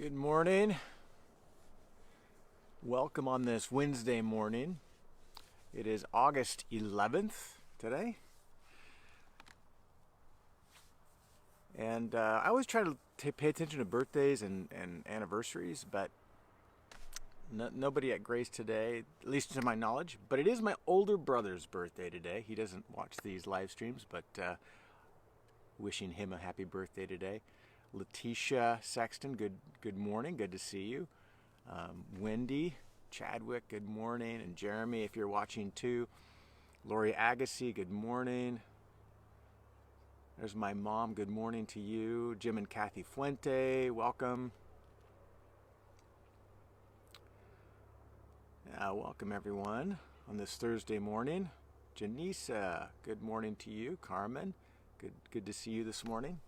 Good morning. Welcome on this Wednesday morning. It is August 11th today. And I always try to pay attention to birthdays and anniversaries, but nobody at Grace today, at least to my knowledge. But it is my older brother's birthday today. He doesn't watch these live streams, but wishing him a happy birthday today. Letitia Sexton, good morning. Good to see you. Wendy Chadwick, good morning. And Jeremy, if you're watching too. Lori Agassi, good morning. There's my mom, good morning to you. Jim and Kathy Fuente, welcome. Welcome everyone on this Thursday morning. Janisa, good morning to you. Carmen, good to see you this morning.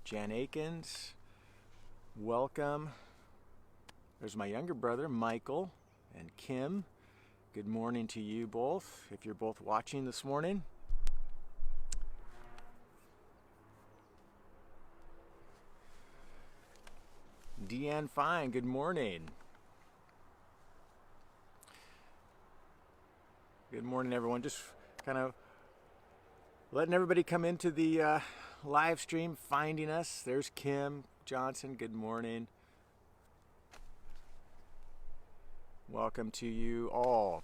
Jan Akins, welcome. There's my younger brother, Michael, and Kim. Good morning to you both, if you're both watching this morning. Deanne Fine, good morning. Good morning, everyone. Just kind of letting everybody come into the live stream, finding us. There's Kim Johnson, good morning. Welcome to you all.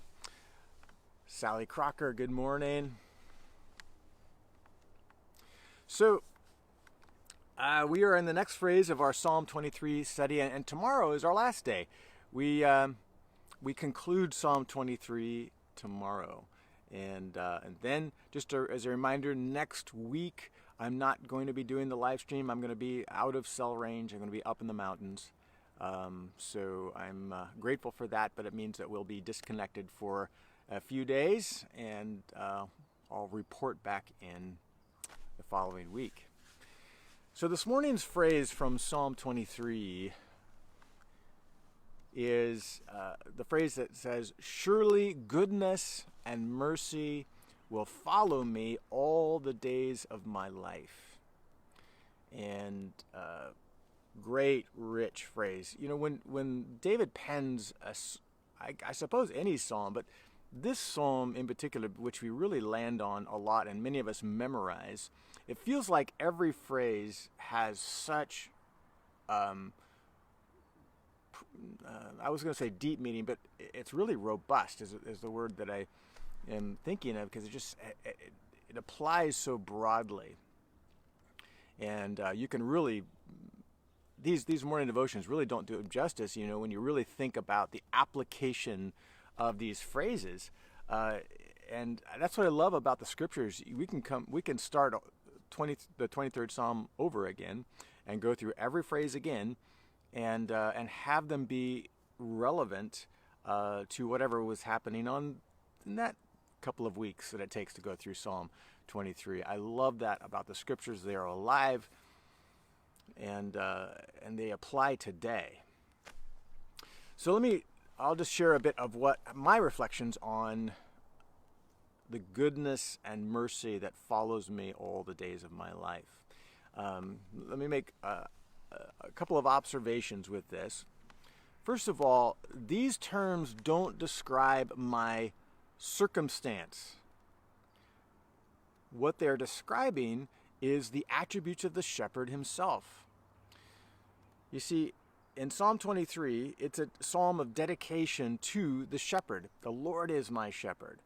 Sally Crocker, good morning. So, we are in the next phrase of our Psalm 23 study, and tomorrow is our last day. We conclude Psalm 23 tomorrow. And then, just as a reminder, next week I'm not going to be doing the live stream. I'm going to be out of cell range. I'm going to be up in the mountains. So I'm grateful for that, but it means that we'll be disconnected for a few days, and I'll report back in the following week. So this morning's phrase from Psalm 23 is the phrase that says, "Surely goodness and mercy will follow me all the days of my life." And great, rich phrase. You know, when David pens, I suppose any psalm, but this psalm in particular, which we really land on a lot and many of us memorize, it feels like every phrase has such, I was going to say deep meaning, but it's really robust is the word that I am thinking of, because it applies so broadly. And you can really, these morning devotions really don't do it justice, you know, when you really think about the application of these phrases. And that's what I love about the scriptures. We can start the 23rd Psalm over again and go through every phrase again and have them be relevant to whatever was happening in that couple of weeks that it takes to go through Psalm 23. I love that about the scriptures. They are alive and they apply today. So I'll just share a bit of what my reflections on the goodness and mercy that follows me all the days of my life. Let me make a couple of observations with this. First of all, these terms don't describe my circumstance. What they're describing is the attributes of the shepherd himself. You see, in Psalm 23, it's a psalm of dedication to the shepherd. The Lord is my shepherd.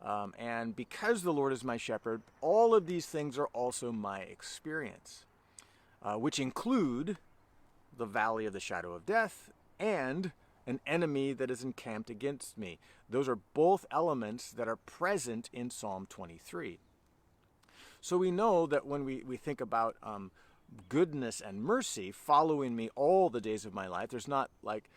And because the Lord is my shepherd, all of these things are also my experience, which include the valley of the shadow of death and an enemy that is encamped against me. Those are both elements that are present in Psalm 23. So we know that when we think about goodness and mercy following me all the days of my life, there's not like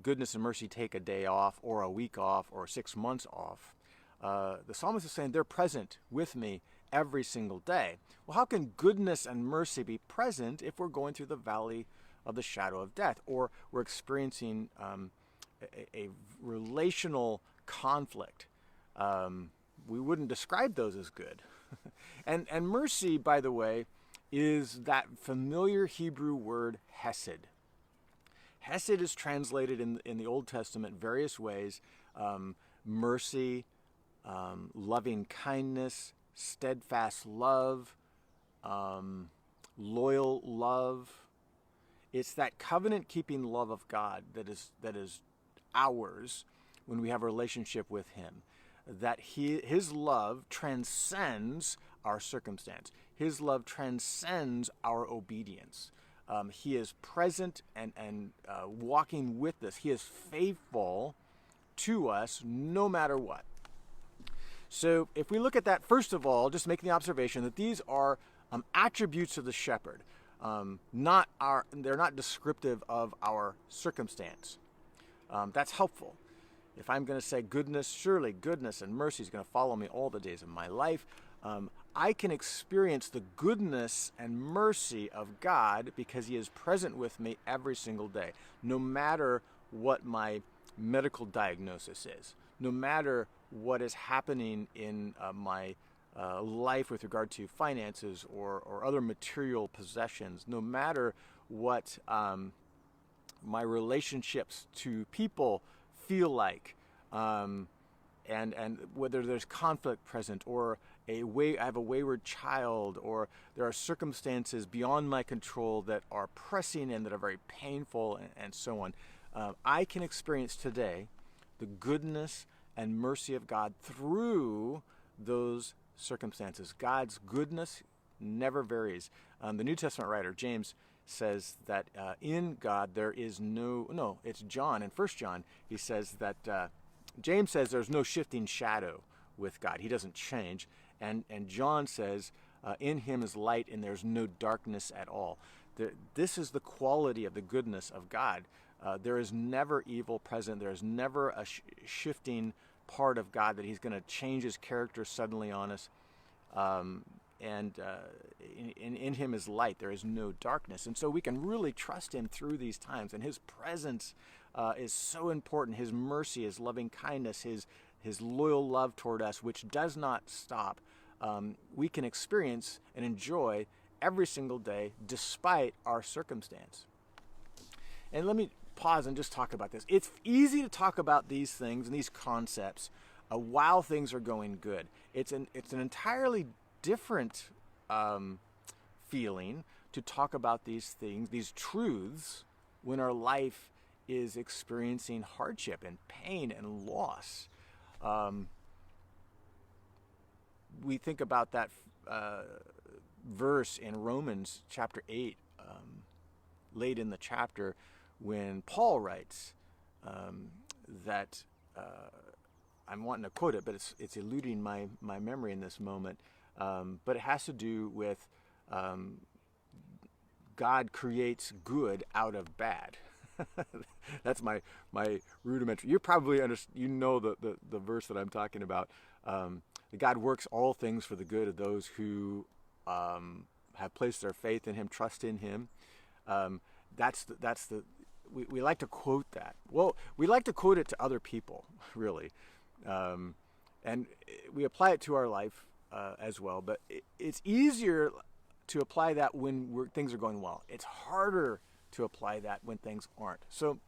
goodness and mercy take a day off or a week off or 6 months off. The psalmist is saying they're present with me every single day. Well, how can goodness and mercy be present if we're going through the valley of the shadow of death, or we're experiencing a relational conflict? We wouldn't describe those as good. And mercy, by the way, is that familiar Hebrew word hesed. Hesed is translated in the Old Testament various ways: mercy, loving kindness, steadfast love, loyal love. It's that covenant-keeping love of God that is ours when we have a relationship with Him. That His love transcends our circumstance. His love transcends our obedience. He is present and walking with us. He is faithful to us no matter what. So if we look at that, first of all, just making the observation that these are attributes of the shepherd. They're not descriptive of our circumstance. That's helpful. If I'm going to say goodness, surely goodness and mercy is going to follow me all the days of my life, I can experience the goodness and mercy of God because He is present with me every single day, no matter what my medical diagnosis is, no matter what is happening in my life with regard to finances or other material possessions, no matter what my relationships to people feel like, and whether there's conflict present, or I have a wayward child, or there are circumstances beyond my control that are pressing and that are very painful, and so on. I can experience today the goodness and mercy of God through those circumstances. God's goodness never varies. The New Testament writer, James, says that in God there is it's John. In 1 John, he says that James says there's no shifting shadow with God. He doesn't change. And John says in Him is light and there's no darkness at all. This is the quality of the goodness of God. There is never evil present. There is never a shifting part of God that He's going to change His character suddenly on us. In Him is light. There is no darkness. And so we can really trust Him through these times. And His presence is so important. His mercy, His loving kindness, His loyal love toward us, which does not stop, we can experience and enjoy every single day despite our circumstance. And let me pause and just talk about this. It's easy to talk about these things and these concepts while things are going good. It's an entirely different feeling to talk about these things, these truths, when our life is experiencing hardship and pain and loss. We think about that verse in Romans chapter 8, late in the chapter, when Paul writes that, I'm wanting to quote it, but it's eluding my memory in this moment, but it has to do with God creates good out of bad. That's my rudimentary. You probably know the verse that I'm talking about. That God works all things for the good of those who have placed their faith in Him, trust in Him. We like to quote that. Well, we like to quote it to other people, really, and we apply it to our life as well. But it's easier to apply that when things are going well. It's harder to apply that when things aren't. So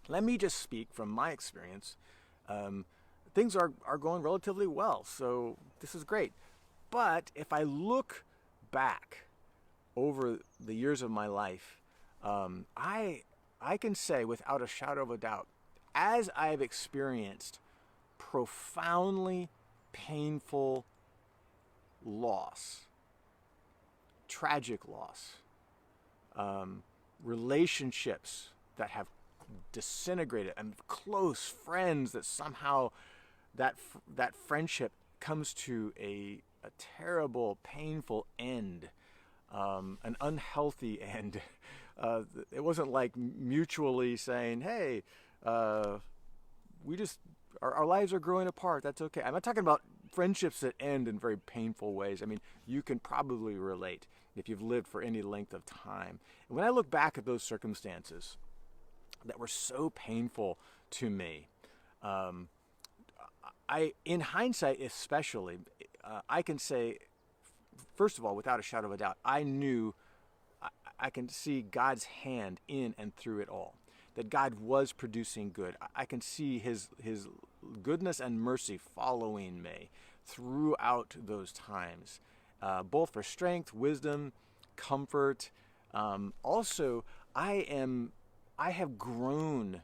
let me just speak from my experience. Things are going relatively well, so this is great. But if I look back over the years of my life, I can say without a shadow of a doubt, as I've experienced profoundly painful loss, tragic loss, relationships that have disintegrated, and close friends that somehow that friendship comes to a terrible, painful end, an unhealthy end. It wasn't like mutually saying, hey, we just, our lives are growing apart, that's okay. I'm not talking about friendships that end in very painful ways. I mean, you can probably relate if you've lived for any length of time. And when I look back at those circumstances that were so painful to me, in hindsight especially, I can say, first of all, without a shadow of a doubt, I can see God's hand in and through it all. that God was producing good. I can see his goodness and mercy following me throughout those times, both for strength, wisdom, comfort. Also, I have grown,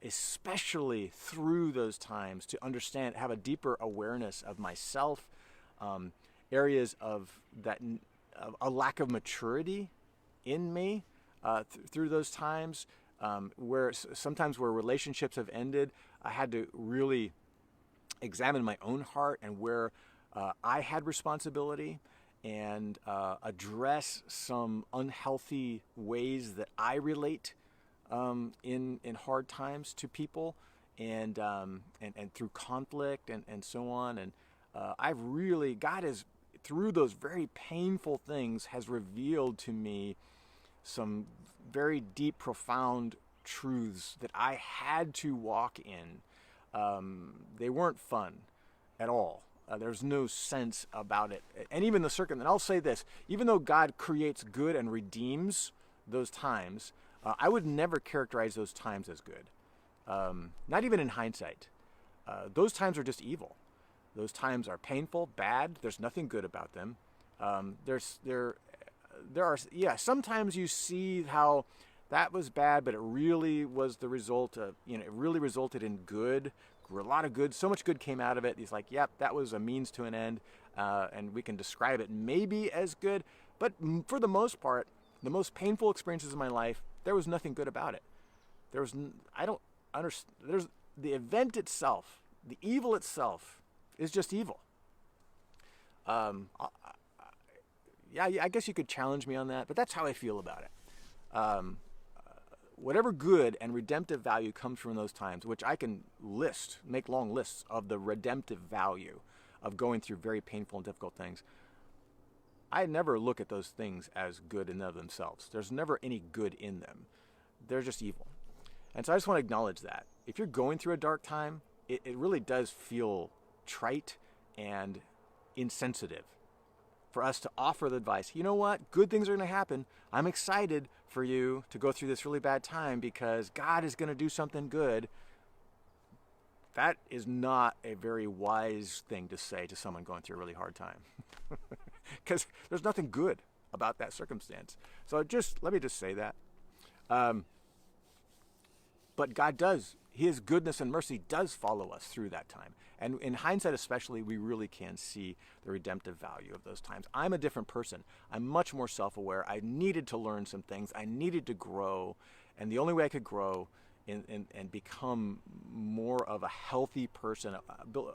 especially through those times, to understand, have a deeper awareness of myself, areas of a lack of maturity in me through those times, where sometimes where relationships have ended, I had to really examine my own heart and where I had responsibility, and address some unhealthy ways that I relate in hard times to people, and through conflict and so on. And God has, through those very painful things, has revealed to me some very deep, profound truths that I had to walk in. They weren't fun at all. There's no sense about it. And even and I'll say this, even though God creates good and redeems those times, I would never characterize those times as good. Not even in hindsight. Those times are just evil. Those times are painful, bad. There's nothing good about them. Sometimes you see how that was bad, but it really was the result of, it really resulted in good, a lot of good, so much good came out of it. He's like, yep, that was a means to an end, and we can describe it maybe as good, but for the most part, the most painful experiences in my life, there was nothing good about it. I don't understand, there's the event itself, the evil itself is just evil. I guess you could challenge me on that, but that's how I feel about it. Whatever good and redemptive value comes from those times, which I can make long lists of the redemptive value of going through very painful and difficult things, I never look at those things as good in and of themselves. There's never any good in them. They're just evil. And so I just want to acknowledge that. If you're going through a dark time, it really does feel trite and insensitive for us to offer the advice. You know what? Good things are going to happen. I'm excited for you to go through this really bad time because God is going to do something good. That is not a very wise thing to say to someone going through a really hard time, because there's nothing good about that circumstance. So let me just say that. But God does. His goodness and mercy does follow us through that time. And in hindsight especially, we really can see the redemptive value of those times. I'm a different person. I'm much more self-aware. I needed to learn some things. I needed to grow. And the only way I could grow and become more of a healthy person,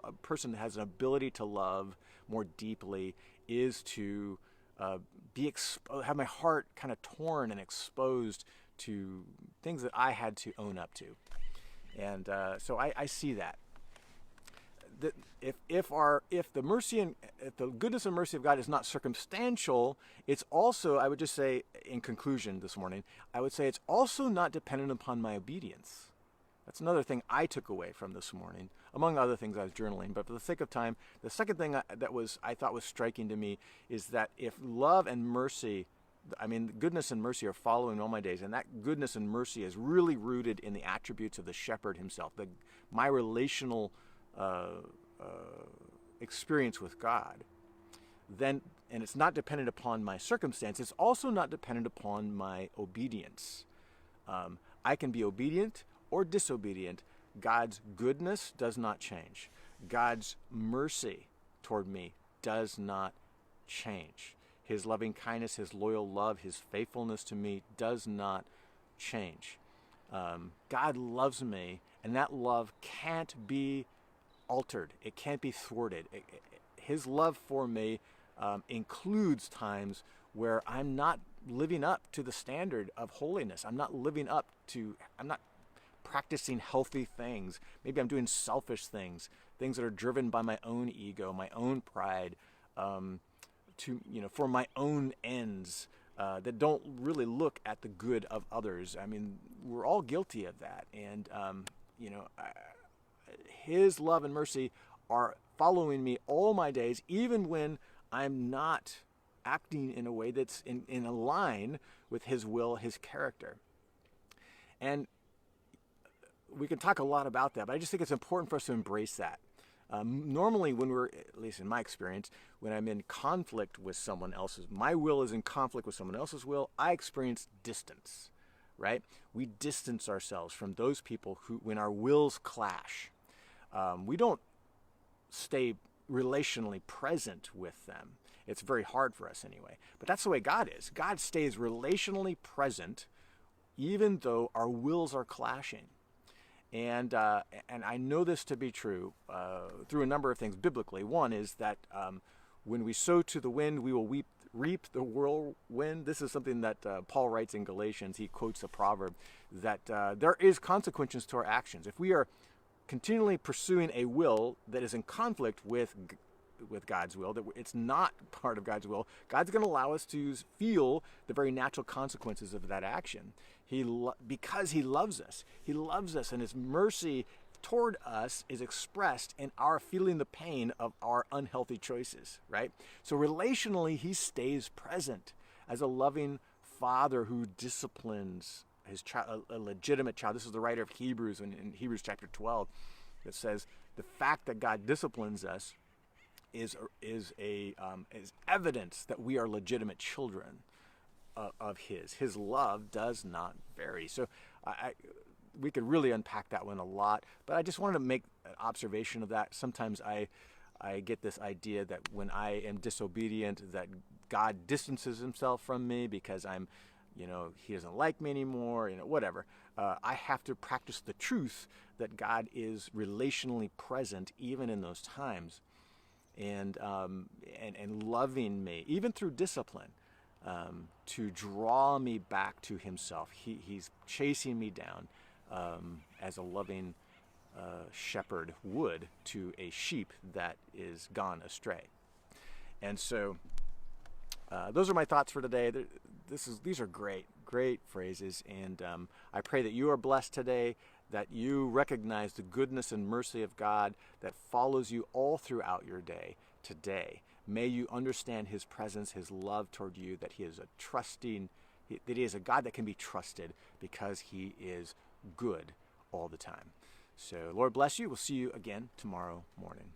a person that has an ability to love more deeply, is to have my heart kind of torn and exposed to things that I had to own up to. And so I see that. If the goodness and mercy of God is not circumstantial, it's also, I would just say in conclusion this morning, I would say it's also not dependent upon my obedience. That's another thing I took away from this morning, among other things I was journaling. But for the sake of time, the second thing I thought was striking to me is that if love and mercy, goodness and mercy are following all my days, and that goodness and mercy is really rooted in the attributes of the shepherd himself, my relational experience with God, then, and it's not dependent upon my circumstance, it's also not dependent upon my obedience. I can be obedient or disobedient. God's goodness does not change. God's mercy toward me does not change. His loving kindness, his loyal love, his faithfulness to me does not change. God loves me, and that love can't be altered. It can't be thwarted. His love for me includes times where I'm not living up to the standard of holiness. I'm not practicing healthy things. Maybe I'm doing selfish things that are driven by my own ego, my own pride, for my own ends, that don't really look at the good of others. We're all guilty of that. And, his love and mercy are following me all my days, even when I'm not acting in a way that's in line with his will, his character. And we can talk a lot about that, but I just think it's important for us to embrace that. Normally, when we're, at least in my experience, when I'm in conflict with someone else's, my will is in conflict with someone else's will, I experience distance, right? We distance ourselves from those people who, when our wills clash, we don't stay relationally present with them. It's very hard for us anyway. But that's the way God is. God stays relationally present even though our wills are clashing. And I know this to be true through a number of things biblically. One is that when we sow to the wind, we will reap the whirlwind. This is something that Paul writes in Galatians. He quotes a proverb that there is consequences to our actions. If we are continually pursuing a will that is in conflict with God's will, that it's not part of God's will, God's going to allow us to feel the very natural consequences of that action. Because He loves us. He loves us, and His mercy toward us is expressed in our feeling the pain of our unhealthy choices, right? So relationally, He stays present as a loving Father who disciplines his child, a legitimate child. This is the writer of Hebrews in Hebrews chapter 12 that says the fact that God disciplines us is evidence that we are legitimate children of His. His love does not vary. So we could really unpack that one a lot, but I just wanted to make an observation of that. Sometimes I get this idea that when I am disobedient, that God distances Himself from me because He doesn't like me anymore, whatever. I have to practice the truth that God is relationally present even in those times, and loving me, even through discipline, to draw me back to Himself. He's chasing me down as a loving shepherd would to a sheep that is gone astray. And so those are my thoughts for today. These are great phrases, and I pray that you are blessed today, that you recognize the goodness and mercy of God that follows you all throughout your day today. May you understand His presence, His love toward you, that He is that He is a God that can be trusted because He is good all the time. So Lord bless you. We'll see you again tomorrow morning.